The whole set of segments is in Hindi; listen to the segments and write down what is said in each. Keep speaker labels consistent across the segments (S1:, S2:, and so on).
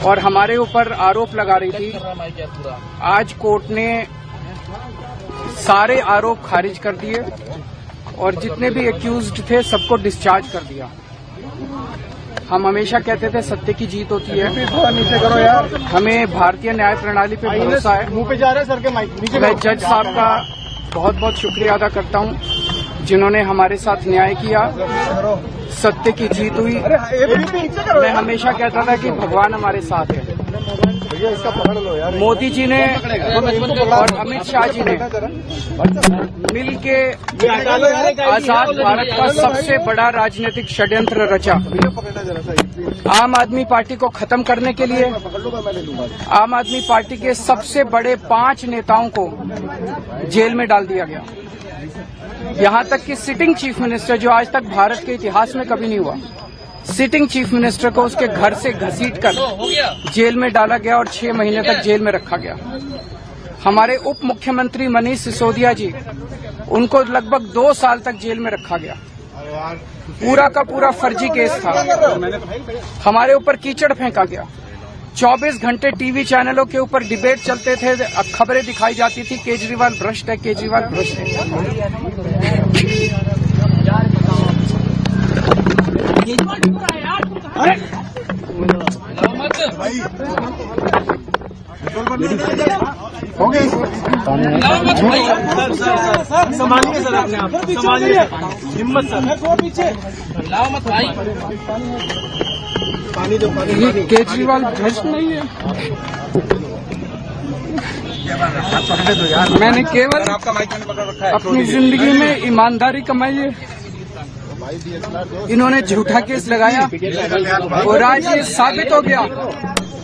S1: और हमारे ऊपर आरोप लगा रही थी। आज कोर्ट ने सारे आरोप खारिज कर दिए और जितने भी एक्यूज्ड थे सबको डिस्चार्ज कर दिया। हम हमेशा कहते थे सत्य की जीत होती है। नीचे करो यार। हमें भारतीय न्याय प्रणाली पे भरोसा है। मुंह पे जा रहा है सर के माइक। मैं जज साहब का बहुत बहुत शुक्रिया अदा करता हूं जिन्होंने हमारे साथ न्याय किया, सत्य की जीत हुई। मैं हमेशा कहता था कि भगवान हमारे साथ है। मोदी जी ने और अमित शाह जी ने मिल के आजाद भारत का सबसे बड़ा राजनीतिक षड्यंत्र रचा। आम आदमी पार्टी को खत्म करने के लिए आम आदमी पार्टी के सबसे बड़े 5 नेताओं को जेल में डाल दिया गया। यहां तक कि सिटिंग चीफ मिनिस्टर, जो आज तक भारत के इतिहास में कभी नहीं हुआ, सिटिंग चीफ मिनिस्टर को उसके घर से घसीटकर जेल में डाला गया और 6 महीने तक जेल में रखा गया। हमारे उप मुख्यमंत्री मनीष सिसोदिया जी, उनको लगभग 2 साल तक जेल में रखा गया। पूरा का पूरा फर्जी केस था। हमारे ऊपर कीचड़ फेंका गया। 24 घंटे टीवी चैनलों के ऊपर डिबेट चलते थे, खबरें दिखाई जाती थी केजरीवाल भ्रष्ट है, केजरीवाल भ्रष्ट है।
S2: संभालिए सर, अपने आप संभालिए, हिम्मत सर, लाओ मत भाई। पानी दो, पानी।
S1: केजरीवाल भ्रष्ट नहीं है। मैंने केवल अपनी जिंदगी में ईमानदारी कमाई है। इन्होंने झूठा केस लगाया और आज ये साबित हो गया।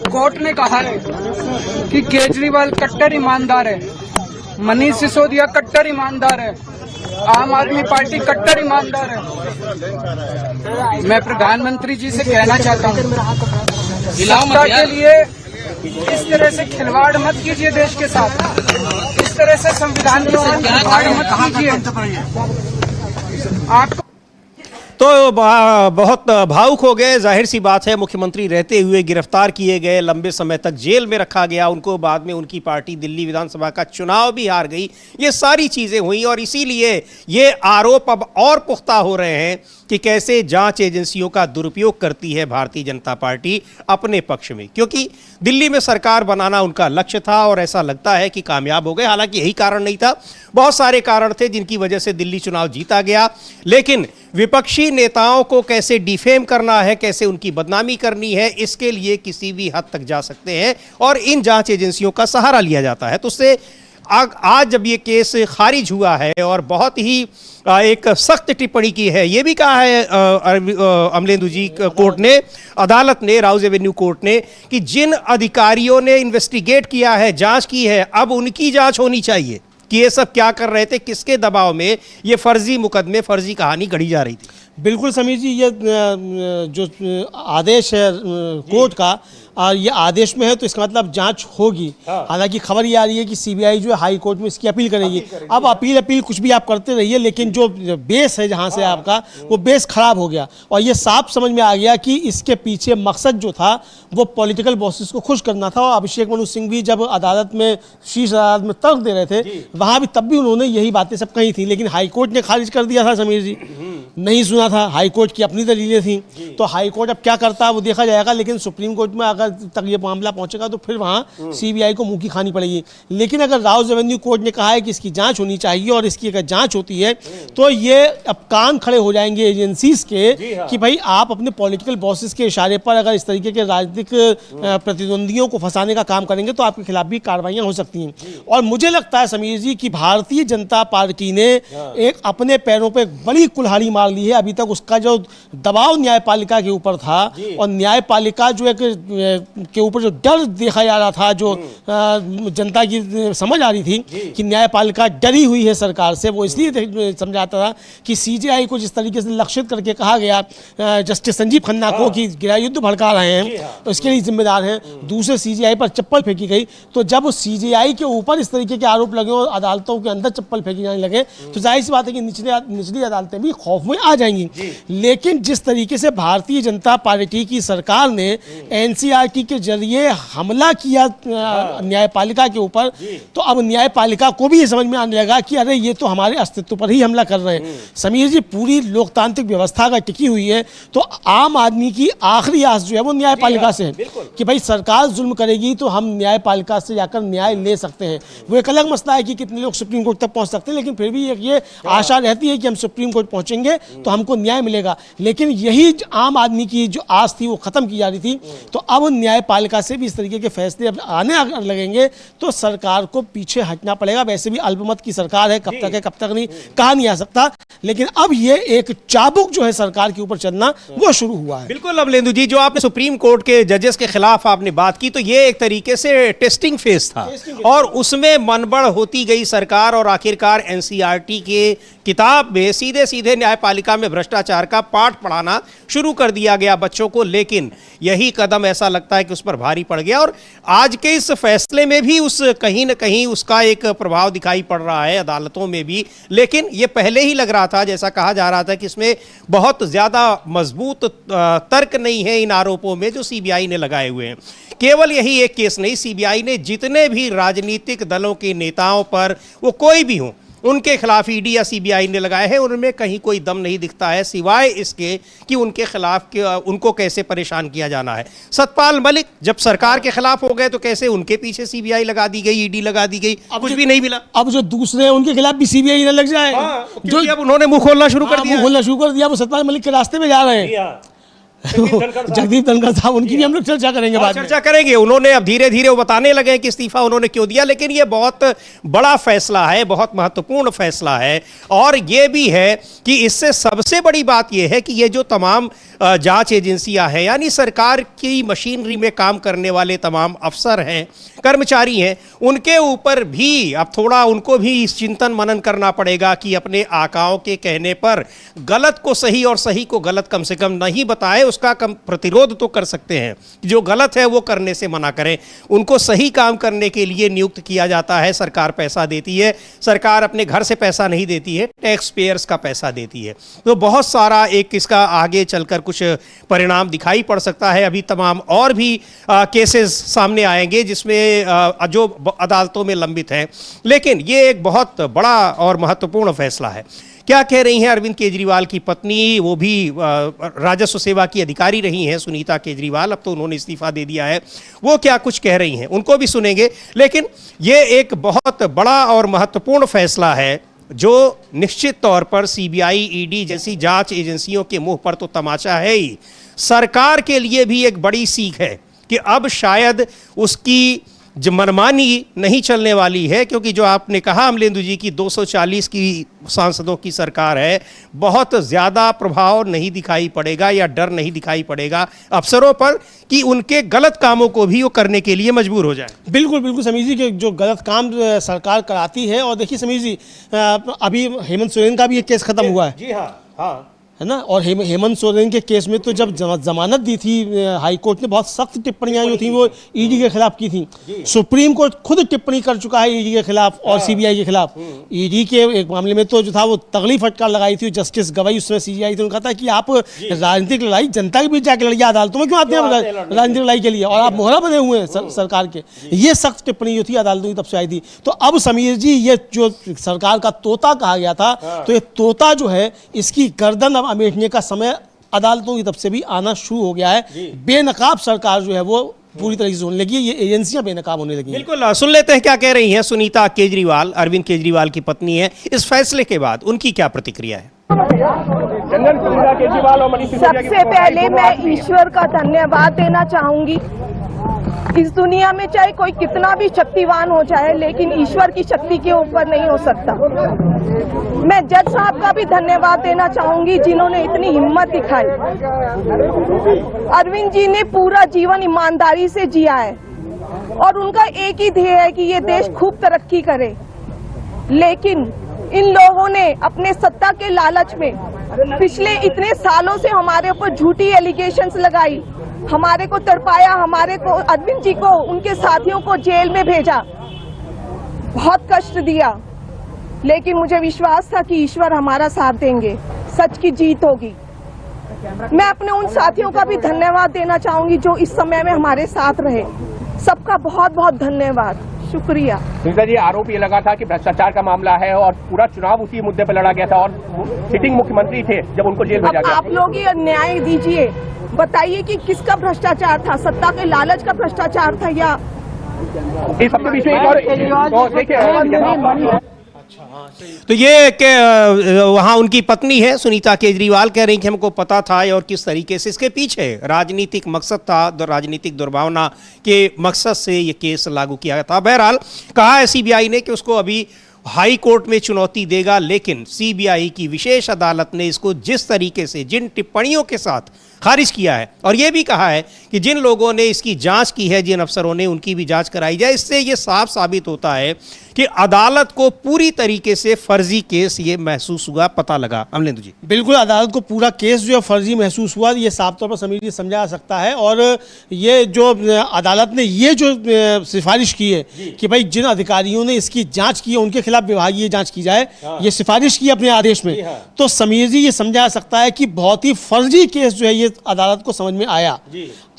S1: कोर्ट ने कहा है कि केजरीवाल कट्टर ईमानदार है, मनीष सिसोदिया कट्टर ईमानदार है, आम आदमी पार्टी कट्टर ईमानदार है। मैं प्रधानमंत्री जी से कहना चाहता हूँ, सत्ता के लिए इस तरह से खिलवाड़ मत कीजिए देश के साथ। इस तरह से संविधान के साथ खिलवाड़ मत कीजिए। आपको
S3: तो बहुत भावुक हो गए। जाहिर सी बात है, मुख्यमंत्री रहते हुए गिरफ्तार किए गए, लंबे समय तक जेल में रखा गया, उनको बाद में उनकी पार्टी दिल्ली विधानसभा का चुनाव भी हार गई। ये सारी चीज़ें हुई और इसीलिए ये आरोप अब और पुख्ता हो रहे हैं कि कैसे जांच एजेंसियों का दुरुपयोग करती है भारतीय जनता पार्टी अपने पक्ष में, क्योंकि दिल्ली में सरकार बनाना उनका लक्ष्य था और ऐसा लगता है कि कामयाब हो गए। हालांकि यही कारण नहीं था, बहुत सारे कारण थे जिनकी वजह से दिल्ली चुनाव जीता गया। लेकिन विपक्षी नेताओं को कैसे डिफेम करना है, कैसे उनकी बदनामी करनी है, इसके लिए किसी भी हद तक जा सकते हैं और इन जांच एजेंसियों का सहारा लिया जाता है। तो उससे आज जब ये केस खारिज हुआ है और बहुत ही एक सख्त टिप्पणी की है, ये भी कहा है अमलेंदु जी कोर्ट ने, अदालत ने, राउज एवेन्यू कोर्ट ने, कि जिन अधिकारियों ने इन्वेस्टिगेट किया है, जांच की है, अब उनकी जांच होनी चाहिए कि ये सब क्या कर रहे थे, किसके दबाव में ये फर्जी मुकदमे, फर्जी कहानी गढ़ी जा रही थी।
S2: बिल्कुल समीर जी, ये जो आदेश है कोर्ट का, ये आदेश में है तो इसका मतलब जांच होगी। हालांकि खबर ये आ रही है कि सीबीआई जो है हाई कोर्ट में इसकी अपील करेगी। अब अपील कुछ भी आप करते रहिए, लेकिन जो बेस है जहां से आपका, वो बेस खराब हो गया और ये साफ समझ में आ गया कि इसके पीछे मकसद जो था वो पॉलिटिकल बॉसेस को खुश करना था। और अभिषेक मनु सिंह भी जब अदालत में, शीर्ष अदालत में तर्क दे रहे थे, वहां भी तब भी उन्होंने यही बातें सब कही थी, लेकिन हाईकोर्ट ने खारिज कर दिया था। समीर जी नहीं सुना था, हाईकोर्ट की अपनी दलीलें थी। तो हाईकोर्ट अब क्या करता है वो देखा जाएगा, लेकिन सुप्रीम कोर्ट में अगर तक ये मामला पहुंचेगा तो फिर वहां सीबीआई को मुंह की खानी पड़ेगी। लेकिन अगर राउज एवेन्यू कोर्ट ने कहा है कि इसकी जांच होनी चाहिए और इसकी अगर जांच होती है तो ये अब कान खड़े हो जाएंगे एजेंसीज के कि भाई आप अपने पॉलिटिकल बॉसेस के इशारे पर अगर इस तरीके के राजनीतिक प्रतिद्वंदियों को फंसाने का काम करेंगे तो आपके खिलाफ भी कार्रवाइयां हो सकती हैं। और मुझे लगता है समीर जी कि भारतीय जनता पार्टी ने एक अपने पैरों पर बड़ी कुल्हाड़ी मार ली है। अभी तक उसका जो दबाव न्यायपालिका के ऊपर था और न्यायपालिका जो एक के ऊपर जो डर देखा जा रहा था, जो जनता की समझ आ रही थी कि न्यायपालिका डरी हुई है सरकार से, वो इसलिए समझाता था कि सीजेआई को जिस तरीके से लक्षित करके कहा गया जस्टिस संजीव खन्ना को कि गृह युद्ध भड़का रहे हैं तो इसके लिए जिम्मेदार हैं, दूसरे सीजेआई पर चप्पल फेंकी गई। तो जब सीजेआई के ऊपर इस तरीके के आरोप लगे और अदालतों के अंदर चप्पल फेंकी जाने लगे तो जाहिर सी बात है कि निचली अदालतें भी खौफ में आ जाएंगी। चाहिए। लेकिन जिस तरीके से भारतीय जनता पार्टी की सरकार ने एनसीईआरटी के जरिए हमला किया न्यायपालिका के ऊपर, तो अब न्यायपालिका को भी ये समझ में आने लगा कि अरे ये तो हमारे अस्तित्व पर ही हमला कर रहे हैं। समीर जी, पूरी लोकतांत्रिक व्यवस्था का टिकी हुई है, तो आम आदमी की आखिरी आस जो है वो न्यायपालिका से है कि भाई सरकार जुल्म करेगी तो हम न्यायपालिका से जाकर न्याय ले सकते हैं। वो एक अलग मसला है कि कितने लोग सुप्रीम कोर्ट तक पहुंच सकते हैं, लेकिन फिर भी ये आशा रहती है कि हम सुप्रीम कोर्ट पहुंचेंगे तो हमको न्याय मिलेगा। लेकिन यही आम आदमी की जो आस थी वो खत्म की जा रही थी। तो अब न्यायपालिका से भी इस तरीके के फैसले अब आने लगेंगे तो सरकार को पीछे हटना पड़ेगा। वैसे भी अल्पमत की सरकार है, कब तक है कब तक नहीं कहा नहीं आ सकता, लेकिन अब ये एक चाबुक जो है सरकार के ऊपर चलना वो शुरू हुआ है।
S3: बिल्कुल अमलेंदु जी, जो आपने सुप्रीम कोर्ट के जजेस के खिलाफ आपने बात की, तो ये एक तरीके से टेस्टिंग फेज था और उसमें मनबढ़ होती गई सरकार और आखिरकार एनसीईआरटी के किताब में सीधे सीधे न्यायपालिका में भ्रष्टाचार का पाठ पढ़ाना शुरू कर दिया गया बच्चों को। लेकिन यही कदम ऐसा लगता है कि उस पर भारी पड़ गया और आज के इस फैसले में भी उस कहीं न कहीं उसका एक प्रभाव दिखाई पड़ रहा है अदालतों में भी। लेकिन ये पहले ही लग रहा था, जैसा कहा जा रहा था कि इसमें बहुत ज्यादा मजबूत तर्क नहीं है इन आरोपों में जो सीबीआई ने लगाए हुए हैं। केवल यही एक केस नहीं, सीबीआई ने जितने भी राजनीतिक दलों के नेताओं पर, वो कोई भी हो, उनके खिलाफ ईडी या सीबीआई ने लगाए हैं, उनमें कहीं कोई दम नहीं दिखता है सिवाय इसके कि उनके खिलाफ उनको कैसे परेशान किया जाना है। सतपाल मलिक जब सरकार के खिलाफ हो गए तो कैसे उनके पीछे सीबीआई लगा दी गई, ईडी लगा दी गई, कुछ भी नहीं मिला।
S2: अब जो दूसरे हैं उनके खिलाफ भी सीबीआई न लग जाए,
S3: जो अब उन्होंने मुंह खोलना शुरू कर दिया,
S2: मुंह खोलना शुरू कर दिया, वो सतपाल मलिक के रास्ते में जा रहे हैं। जगदीप धनखड़ साहब, उनकी भी हम लोग चर्चा करेंगे, बाद में
S3: चर्चा करेंगे। उन्होंने अब धीरे धीरे वो बताने लगे कि इस्तीफा उन्होंने क्यों दिया। लेकिन ये बहुत बड़ा फैसला है, बहुत महत्वपूर्ण फैसला है और ये भी है कि इससे सबसे बड़ी बात ये है कि ये जो तमाम जांच एजेंसियां हैं, यानी सरकार की मशीनरी में काम करने वाले तमाम अफसर हैं, कर्मचारी हैं, उनके ऊपर भी अब थोड़ा उनको भी इस चिंतन मनन करना पड़ेगा कि अपने आकाओं के कहने पर गलत को सही और सही को गलत कम से कम नहीं बताए, उसका कम प्रतिरोध तो कर सकते हैं, जो गलत है वो करने से मना करें। उनको सही काम करने के लिए नियुक्त किया जाता है, सरकार पैसा देती है, सरकार अपने घर से पैसा नहीं देती है, टैक्स पेयर्स का पैसा देती है। तो बहुत सारा एक इसका आगे चलकर कुछ परिणाम दिखाई पड़ सकता है। अभी तमाम और भी केसेस सामने आएंगे जिसमें जो अदालतों में लंबित हैं, लेकिन ये एक बहुत बड़ा और महत्वपूर्ण फैसला है। क्या कह रही हैं अरविंद केजरीवाल की पत्नी, वो भी राजस्व सेवा की अधिकारी रही हैं, सुनीता केजरीवाल, अब तो उन्होंने इस्तीफा दे दिया है, वो क्या कुछ कह रही हैं उनको भी सुनेंगे। लेकिन ये एक बहुत बड़ा और महत्वपूर्ण फैसला है जो निश्चित तौर पर सीबीआई, ईडी जैसी जांच एजेंसियों के मुंह पर तो तमाचा है ही, सरकार के लिए भी एक बड़ी सीख है कि अब शायद उसकी जो मनमानी नहीं चलने वाली है, क्योंकि जो आपने कहा अमलेंदु जी की 240 की सांसदों की सरकार है, बहुत ज़्यादा प्रभाव नहीं दिखाई पड़ेगा या डर नहीं दिखाई पड़ेगा अफसरों पर कि उनके गलत कामों को भी वो करने के लिए मजबूर हो जाए।
S2: बिल्कुल बिल्कुल समीर जी, के जो गलत काम सरकार कराती है। और देखिए समीर जी, अभी हेमंत सोरेन का भी एक केस खत्म हुआ है।
S3: जी हाँ,
S2: है ना। और हेमंत सोरेन के केस में तो जब जमानत दी थी हाई कोर्ट ने, बहुत सख्त टिप्पणियां जो थी वो ईडी के खिलाफ की थी। सुप्रीम कोर्ट खुद टिप्पणी कर चुका है ईडी के खिलाफ और सीबीआई के खिलाफ। ईडी के एक मामले में तो जो था वो तगड़ी फटकार लगाई थी जस्टिस गवाई, उसमें सीबीआई ने कहा था कि आप राजनीतिक लड़ाई जनता के बीच जाकर लड़िए, अदालतों में क्यों आते हैं राजनीतिक लड़ाई के लिए, और आप मोहरा बने हुए हैं सरकार के। ये सख्त टिप्पणी जो थी अदालतों की तब से आई थी। तो अब समीर जी, ये जो सरकार का तोता कहा गया था, तो ये तोता जो है इसकी गर्दन अब अमेटने का समय अदालतों की तरफ से भी आना शुरू हो गया है। बेनकाब सरकार जो है वो पूरी तरीके से होने लगी है, ये एजेंसियां बेनकाब होने लगी।
S3: बिल्कुल, सुन लेते हैं क्या कह रही हैं सुनीता केजरीवाल, अरविंद केजरीवाल की पत्नी है। इस फैसले के बाद उनकी क्या प्रतिक्रिया है?
S4: सबसे पहले मैं ईश्वर का धन्यवाद देना चाहूंगी। इस दुनिया में चाहे कोई कितना भी शक्तिवान हो जाए, लेकिन ईश्वर की शक्ति के ऊपर नहीं हो सकता। मैं जज साहब का भी धन्यवाद देना चाहूंगी जिन्होंने इतनी हिम्मत दिखाई। अरविंद जी ने पूरा जीवन ईमानदारी से जिया है और उनका एक ही ध्येय है कि ये देश खूब तरक्की करे। लेकिन इन लोगों ने अपने सत्ता के लालच में पिछले इतने सालों से हमारे ऊपर झूठी एलिगेशंस लगाई, हमारे को तड़पाया, हमारे को, अरविंद जी को, उनके साथियों को जेल में भेजा, बहुत कष्ट दिया। लेकिन मुझे विश्वास था कि ईश्वर हमारा साथ देंगे। सच की जीत होगी। मैं अपने उन साथियों का भी धन्यवाद देना चाहूंगी जो इस समय में हमारे साथ रहे। सबका बहुत बहुत धन्यवाद, शुक्रिया।
S5: सुनीता जी, आरोप ये लगा था कि भ्रष्टाचार का मामला है और पूरा चुनाव उसी मुद्दे पर लड़ा गया था और सिटिंग मुख्यमंत्री थे जब उनको जेल भेजा गया।
S4: आप लोग ही न्याय दीजिए, बताइए कि किसका भ्रष्टाचार था, सत्ता के लालच का भ्रष्टाचार था या
S5: इस सबके बीच में एक और तो देखिए,
S3: तो ये कि वहाँ उनकी पत्नी है सुनीता केजरीवाल कह रही कि हमको पता था और किस तरीके से इसके पीछे राजनीतिक मकसद था, राजनीतिक दुर्भावना के मकसद से ये केस लागू किया गया था। बहरहाल कहा है सीबीआई ने कि उसको अभी हाई कोर्ट में चुनौती देगा, लेकिन सीबीआई की विशेष अदालत ने इसको जिस तरीके से जिन टिप्पणियों के साथ खारिज किया है और यह भी कहा है कि जिन लोगों ने इसकी जांच की है, जिन अफसरों ने, उनकी भी जांच कराई जाए। इससे यह साफ साबित होता है कि अदालत को पूरी तरीके से फर्जी केस ये महसूस हुआ, पता लगा। अमलेंदु जी,
S2: बिल्कुल अदालत को पूरा केस जो है फर्जी महसूस हुआ, ये साफ तौर पर समीर जी समझा सकता है। और ये जो अदालत ने ये जो सिफारिश की है कि भाई जिन अधिकारियों ने इसकी जांच की है उनके खिलाफ विभागीय जांच की जाए, ये सिफारिश की अपने आदेश में, तो समीर जी ये समझा सकता है कि बहुत ही फर्जी केस जो है ये अदालत को समझ में आया।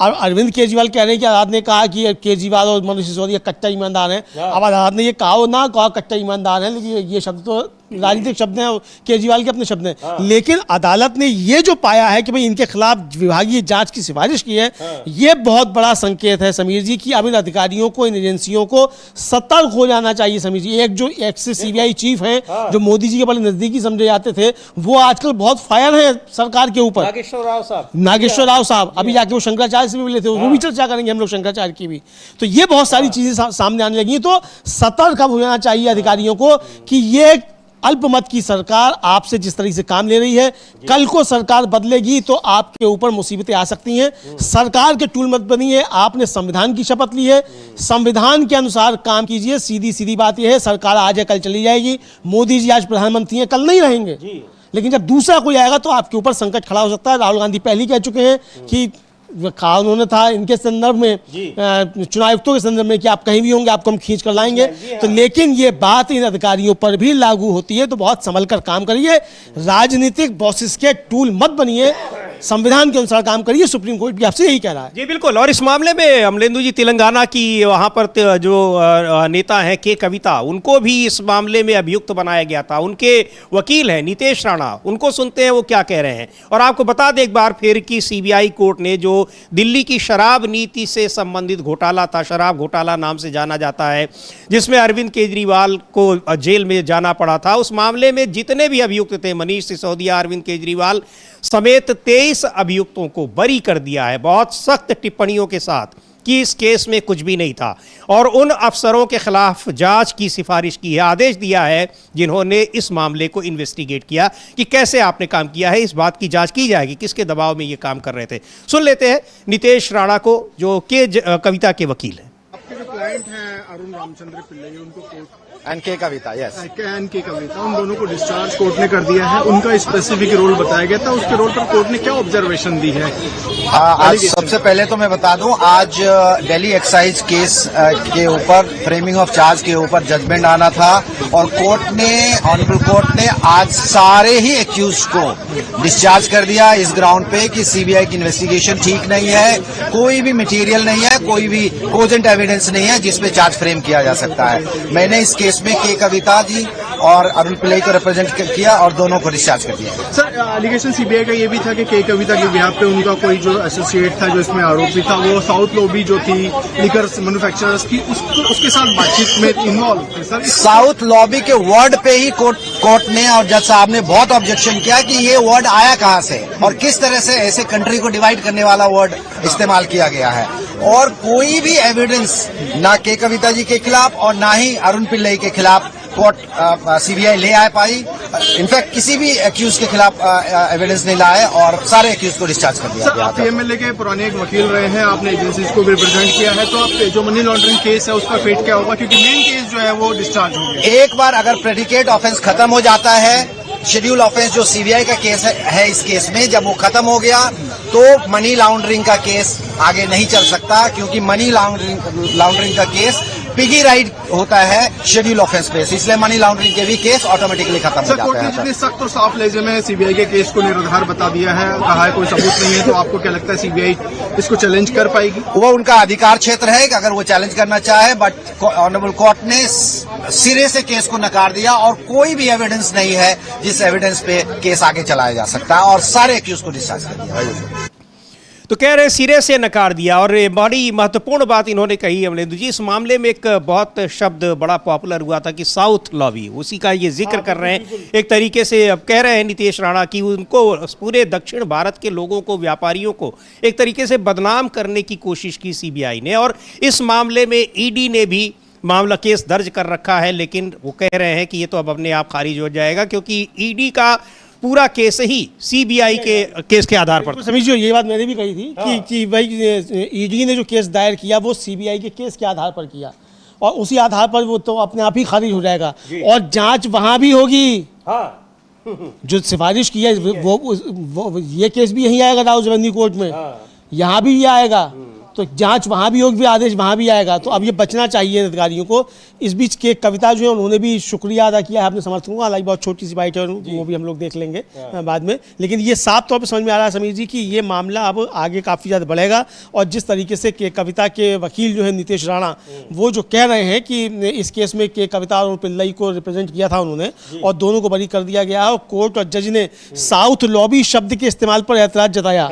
S2: और अरविंद केजरीवाल कह रहे हैं कि अदालत ने कहा कि केजरीवाल और मनोज सिसोदिया कच्चा ईमानदार हैं। अब अदालत ने ये कहा ना कहा कच्चा ईमानदार है, लेकिन ये शब्द तो राजनीतिक शब्द हैं, केजरीवाल के अपने शब्द हैं। लेकिन अदालत ने ये जो पाया है कि भाई इनके खिलाफ विभागीय जांच की सिफारिश की है, ये बहुत बड़ा संकेत है समीर जी कि अब इन अधिकारियों को, इन एजेंसियों को सतर्क हो जाना चाहिए। समीर जी, एक जो एक्स सीबीआई चीफ हैं जो मोदी जी के बड़े नजदीकी समझे जाते थे, वो आजकल बहुत फायर हैं सरकार के ऊपर। नागेश्वर राव साहब अभी जाके वो शंकराचार्य से भी मिले थे, वो भी चर्चा करेंगे हम लोग शंकराचार्य की भी। तो ये बहुत सारी चीजें सामने आने लगी, तो सतर्क हो जाना चाहिए अधिकारियों को कि ये अल्पमत की सरकार आपसे जिस तरीके से काम ले रही है, कल को सरकार बदलेगी तो आपके ऊपर मुसीबतें आ सकती हैं। सरकार के टूल मत बनिए, आपने संविधान की शपथ ली है, संविधान के अनुसार काम कीजिए। सीधी सीधी बात यह है, सरकार आज है कल चली जाएगी। मोदी जी आज प्रधानमंत्री हैं, कल नहीं रहेंगे, लेकिन जब दूसरा कोई आएगा तो आपके ऊपर संकट खड़ा हो सकता है। राहुल गांधी पहले कह चुके हैं कि कहा उन्होंने था इनके संदर्भ में, चुनाव आयुक्तों के संदर्भ में, कि आप कहीं भी होंगे आपको हम खींच कर लाएंगे। तो लेकिन ये बात इन अधिकारियों पर भी लागू होती है, तो बहुत संभल कर काम करिए, राजनीतिक बॉसेस के टूल मत बनिए, संविधान के अनुसार काम करिए। सुप्रीम कोर्ट भी आपसे यही कह रहा है।
S3: जी बिल्कुल। और इस मामले में अमलेंदु जी, तेलंगाना की वहां पर जो नेता हैं के कविता, उनको भी इस मामले में अभियुक्त बनाया गया था। उनके वकील हैं नितेश राणा, उनको सुनते हैं वो क्या कह रहे हैं। और आपको बता दें एक बार फिर कि सीबीआई कोर्ट ने जो दिल्ली की शराब नीति से संबंधित घोटाला था, शराब घोटाला नाम से जाना जाता है, जिसमें अरविंद केजरीवाल को जेल में जाना पड़ा था, उस मामले में जितने भी अभियुक्त थे, मनीष सिसोदिया, अरविंद केजरीवाल समेत 23 अभियुक्तों को बरी कर दिया है, बहुत सख्त टिप्पणियों के साथ कि इस केस में कुछ भी नहीं था। और उन अफसरों के खिलाफ जांच की सिफारिश की है, आदेश दिया है जिन्होंने इस मामले को इन्वेस्टिगेट किया कि कैसे आपने काम किया है, इस बात की जांच की जाएगी, किसके दबाव में ये काम कर रहे थे। सुन लेते हैं नितेश राणा को, जो के कविता के वकील हैं।
S6: आपके जो क्लाइंट हैं अरुण रामचंद्र पिल्लई, उनको कोर्ट
S7: एन के कविता, यस,
S6: एन के कविता, उन दोनों को डिस्चार्ज कोर्ट ने कर दिया है। उनका स्पेसिफिक रोल बताया गया था, उसके रोल पर कोर्ट ने क्या ऑब्जर्वेशन दी है?
S7: आज सबसे पहले तो मैं बता दूं, आज दिल्ली एक्साइज केस के ऊपर फ्रेमिंग ऑफ चार्ज के ऊपर जजमेंट आना था और कोर्ट ने, ऑनरेबल कोर्ट ने आज सारे ही एक्यूज को डिस्चार्ज कर दिया इस ग्राउंड पे कि सीबीआई की इन्वेस्टिगेशन ठीक नहीं है, कोई भी मटेरियल नहीं है, कोई भी कोजेंट एविडेंस नहीं है जिसपे चार्ज फ्रेम किया जा सकता है। मैंने इस केस में के कविता जी और अरुण पिल्लई को रिप्रेजेंट किया और दोनों को डिस्चार्ज कर दिया।
S6: सर, एलिगेशन सीबीआई का ये भी था कि के कविता के बिहाफ पे उनका कोई जो एसोसिएट था, जो इसमें आरोपी था, वो साउथ लॉबी जो थी लिकर मैन्युफैक्चरर्स की, उसके साथ बातचीत में इन्वॉल्व थे। सर,
S7: साउथ लॉबी के वर्ड पे ही कोर्ट ने और जज साहब ने बहुत ऑब्जेक्शन किया कि ये वर्ड आया कहां से और किस तरह से ऐसे कंट्री को डिवाइड करने वाला वर्ड इस्तेमाल किया गया है। और कोई भी एविडेंस ना के कविता जी के खिलाफ और ना ही अरुण पिल्लई के खिलाफ कोर्ट सीबीआई ले आ पाई। इनफैक्ट किसी भी एक्यूज के खिलाफ एविडेंस नहीं लाए और सारे एक्यूज को डिस्चार्ज कर दिया गया।
S6: आप पीएमएलए के पुराने एक वकील रहे हैं, आपने एजेंसीज को भी रिप्रेजेंट किया है, तो आप जो मनी लॉन्ड्रिंग केस है उसका फेट क्या होगा, क्योंकि मेन केस जो है वो डिस्चार्ज हो गया।
S7: एक बार अगर प्रेडिकेट ऑफेंस खत्म हो जाता है, शेड्यूल ऑफेंस जो सीबीआई का केस है इस केस में, जब वो खत्म हो गया तो मनी लॉन्ड्रिंग का केस आगे नहीं चल सकता, क्योंकि मनी लॉन्ड्रिंग का केस पिगी राइट होता है शेड्यूल ऑफेंस पे, इसलिए मनी लॉन्ड्रिंग के भी केस ऑटोमेटिकली खत्म हो
S6: सर, कोर्ट
S7: जाते
S6: ने
S7: हैं।
S6: जितने सख्त और साफ लहजे में सीबीआई के केस को निराधार बता दिया है, कहा है कोई सबूत नहीं है, तो आपको क्या लगता है सीबीआई इसको चैलेंज कर पाएगी?
S7: वो उनका अधिकार क्षेत्र है कि अगर वो चैलेंज करना चाहे, बट ऑनरेबल कोर्ट ने सिरे से केस को नकार दिया और कोई भी एविडेंस नहीं है जिस एविडेंस पे केस आगे चलाया जा सकता है, और सारे एक्यूज को डिस्चार्ज कर दिया।
S3: तो कह रहे सिरे से नकार दिया। और बड़ी महत्वपूर्ण बात इन्होंने कही अमलेंदु जी, इस मामले में एक बहुत शब्द बड़ा पॉपुलर हुआ था कि साउथ लॉबी, उसी का ये जिक्र कर रहे हैं। एक तरीके से अब कह रहे हैं नीतीश राणा की उनको पूरे दक्षिण भारत के लोगों को, व्यापारियों को एक तरीके से बदनाम करने की कोशिश की सीबीआई ने। और इस मामले में ईडी ने भी मामला केस दर्ज कर रखा है, लेकिन वो कह रहे हैं कि ये तो अब अपने आप खारिज हो जाएगा क्योंकि ईडी का पूरा केस ही सीबीआई के केस के आधार पर।
S2: समझिए, ये बात मैंने भी कही थी कि भाई ईडी ने जो केस दायर किया वो सीबीआई के केस के आधार पर किया, और उसी आधार पर वो तो अपने आप ही खारिज हो जाएगा, और जांच वहां भी होगी। जो सिफारिश की है वो ये केस भी यहीं आएगा राउज रेवेन्यू कोर्ट में, यहाँ भी ये आएगा, तो जांच वहाँ भी होगी, आदेश वहाँ भी आएगा। तो अब ये बचना चाहिए अधिकारियों को। इस बीच के कविता जो है उन्होंने भी शुक्रिया अदा किया है अपने समर्थकों का, हालांकि बहुत छोटी सी बाइट है, वो भी हम लोग देख लेंगे बाद में। लेकिन ये साफ तौर पर समझ में आ रहा है समीर जी कि ये मामला अब आगे काफ़ी ज़्यादा बढ़ेगा, और जिस तरीके से के कविता के वकील जो है नीतीश राणा, वो जो कह रहे हैं कि इस केस में के कविता और पिल्लई को रिप्रेजेंट किया था उन्होंने, और दोनों को बरी कर दिया गया है, और कोर्ट और जज ने साउथ लॉबी शब्द के इस्तेमाल पर एतराज जताया।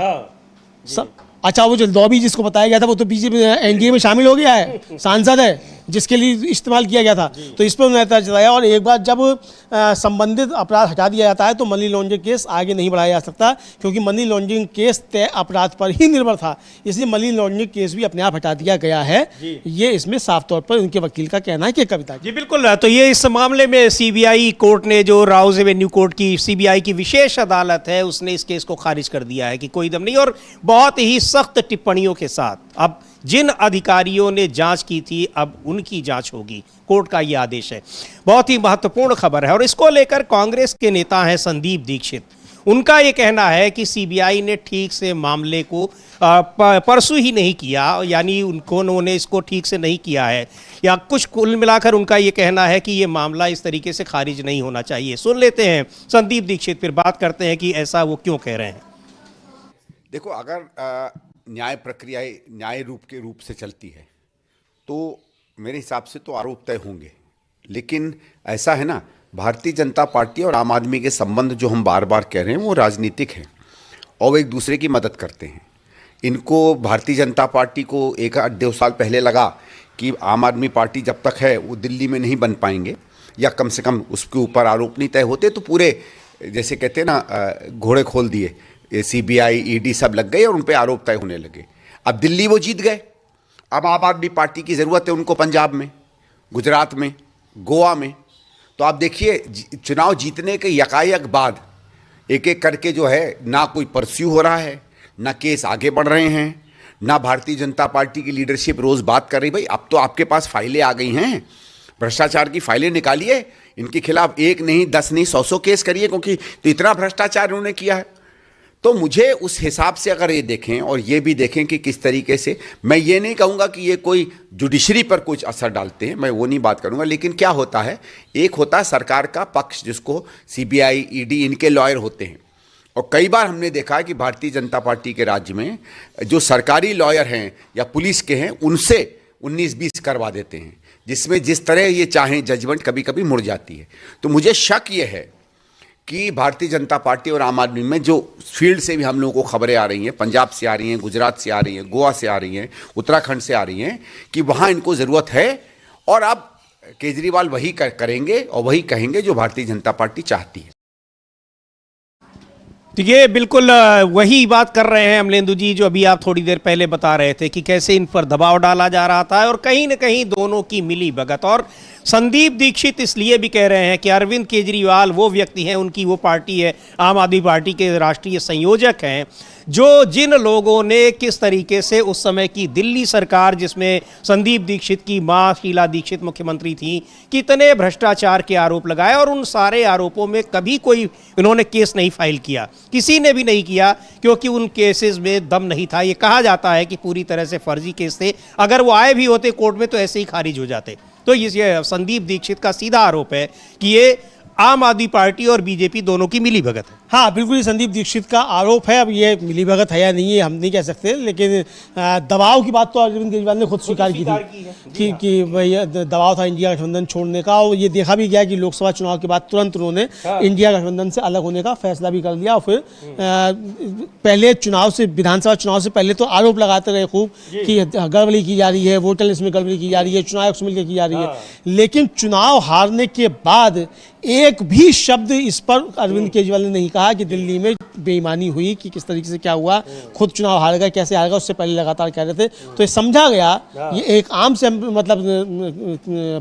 S2: अच्छा, वो जो लॉबी जिसको बताया गया था वो तो बीजेपी एनडीए में शामिल हो गया है, सांसद है जिसके लिए इस्तेमाल किया गया था, तो इस पर उन्होंने एतराज जताया। और एक बार जब संबंधित अपराध हटा दिया जाता है तो मनी लॉन्ड्रिंग केस आगे नहीं बढ़ाया जा सकता, क्योंकि मनी लॉन्ड्रिंग केस तय अपराध पर ही निर्भर था, इसलिए मनी लॉन्ड्रिंग केस भी अपने आप हटा दिया गया है। ये इसमें साफ तौर पर उनके वकील का कहना है कि कविता
S3: जी बिल्कुल। तो ये इस मामले में सीबीआई कोर्ट ने, जो राउज रेवेन्यू कोर्ट की सीबीआई की विशेष अदालत है, उसने इस केस को खारिज कर दिया है कि कोई दम नहीं, और बहुत ही सख्त टिप्पणियों के साथ अब जिन अधिकारियों ने जांच की थी अब उनकी जांच होगी, कोर्ट का यह आदेश है। बहुत ही महत्वपूर्ण खबर है। और इसको लेकर कांग्रेस के नेता हैं संदीप दीक्षित, उनका ये कहना है कि सीबीआई ने ठीक से मामले को परसू ही नहीं किया, यानी उन्होंने इसको ठीक से नहीं किया है, या कुछ कुल मिलाकर उनका ये कहना है कि ये मामला इस तरीके से खारिज नहीं होना चाहिए। सुन लेते हैं संदीप दीक्षित, फिर बात करते हैं कि ऐसा वो क्यों कह रहे हैं।
S8: देखो, अगर न्याय प्रक्रिया न्याय रूप से चलती है तो मेरे हिसाब से तो आरोप तय होंगे, लेकिन ऐसा है ना, भारतीय जनता पार्टी और आम आदमी के संबंध जो हम बार बार कह रहे हैं वो राजनीतिक हैं और वो एक दूसरे की मदद करते हैं। इनको भारतीय जनता पार्टी को 1-2 साल पहले लगा कि आम आदमी पार्टी जब तक है वो दिल्ली में नहीं बन पाएंगे, या कम से कम उसके ऊपर आरोप नहीं तय होते, तो पूरे जैसे कहते हैं ना घोड़े खोल दिए, सीबीआई ईडी सब लग गए और उन पे आरोप तय होने लगे। अब दिल्ली वो जीत गए, अब आम आदमी पार्टी की ज़रूरत है उनको पंजाब में, गुजरात में, गोवा में। तो आप देखिए चुनाव जीतने के यकायक बाद एक एक करके जो है ना कोई परस्यू हो रहा है, ना केस आगे बढ़ रहे हैं, ना भारतीय जनता पार्टी की लीडरशिप रोज़ बात कर रही, भाई अब तो आपके पास फाइलें आ गई हैं, भ्रष्टाचार की फाइलें निकालिए, इनके खिलाफ 1 नहीं 10 नहीं 100 केस करिए, क्योंकि तो इतना भ्रष्टाचार उन्होंने किया है। तो मुझे उस हिसाब से अगर ये देखें और ये भी देखें कि किस तरीके से, मैं ये नहीं कहूँगा कि ये कोई जुडिशरी पर कुछ असर डालते हैं, मैं वो नहीं बात करूँगा, लेकिन क्या होता है, एक होता है सरकार का पक्ष जिसको सीबीआई ईडी इनके लॉयर होते हैं, और कई बार हमने देखा है कि भारतीय जनता पार्टी के राज्य में जो सरकारी लॉयर हैं या पुलिस के हैं उनसे 19-20 करवा देते हैं, जिसमें जिस तरह ये चाहें जजमेंट कभी कभी मुड़ जाती है। तो मुझे शक ये है कि भारतीय जनता पार्टी और आम आदमी में जो फील्ड से भी हम लोगों को खबरें आ रही हैं, पंजाब से आ रही हैं, गुजरात से आ रही हैं, गोवा से आ रही हैं, उत्तराखंड से आ रही हैं, कि वहाँ इनको ज़रूरत है, और अब केजरीवाल वही करेंगे और वही कहेंगे जो भारतीय जनता पार्टी चाहती है।
S3: तो ये बिल्कुल वही बात कर रहे हैं अमलेंदु जी जो अभी आप थोड़ी देर पहले बता रहे थे कि कैसे इन पर दबाव डाला जा रहा था, और कहीं न कहीं दोनों की मिली भगत। और संदीप दीक्षित इसलिए भी कह रहे हैं कि अरविंद केजरीवाल वो व्यक्ति हैं, उनकी वो पार्टी है, आम आदमी पार्टी के राष्ट्रीय संयोजक हैं, जो जिन लोगों ने किस तरीके से उस समय की दिल्ली सरकार, जिसमें संदीप दीक्षित की मां शीला दीक्षित मुख्यमंत्री थी, कितने भ्रष्टाचार के आरोप लगाए, और उन सारे आरोपों में कभी कोई इन्होंने केस नहीं फाइल किया। किसी ने भी नहीं किया, क्योंकि उन केसेस में दम नहीं था। ये कहा जाता है कि पूरी तरह से फर्जी केस थे, अगर वो आए भी होते कोर्ट में तो ऐसे ही खारिज हो जाते। तो ये संदीप दीक्षित का सीधा आरोप है कि ये आम आदमी पार्टी और बीजेपी दोनों की मिलीभगत है।
S2: हाँ बिल्कुल, ये संदीप दीक्षित का आरोप है। अब ये मिलीभगत है या नहीं है हम नहीं कह सकते, लेकिन दबाव की बात तो अरविंद केजरीवाल ने खुद स्वीकार की थी कि भाई दबाव था इंडिया गठबंधन छोड़ने का, और ये देखा भी गया कि लोकसभा चुनाव के बाद तुरंत उन्होंने इंडिया गठबंधन से अलग होने का फैसला भी कर लिया। और फिर पहले चुनाव से, विधानसभा चुनाव से पहले तो आरोप लगाते रहे खूब कि गड़बड़ी की जा रही है, वोटर लिस्ट में गड़बड़ी की जा रही है, चुनाव आयोग से मिलकर की जा रही है, लेकिन चुनाव हारने के बाद एक भी शब्द इस पर अरविंद केजरीवाल ने नहीं कहा कि दिल्ली में बेईमानी हुई, कि किस तरीके से क्या हुआ, खुद चुनाव हार गए, कैसे हार गए, उससे पहले लगातार कह रहे थे। तो ये समझा गया, ये एक आम से मतलब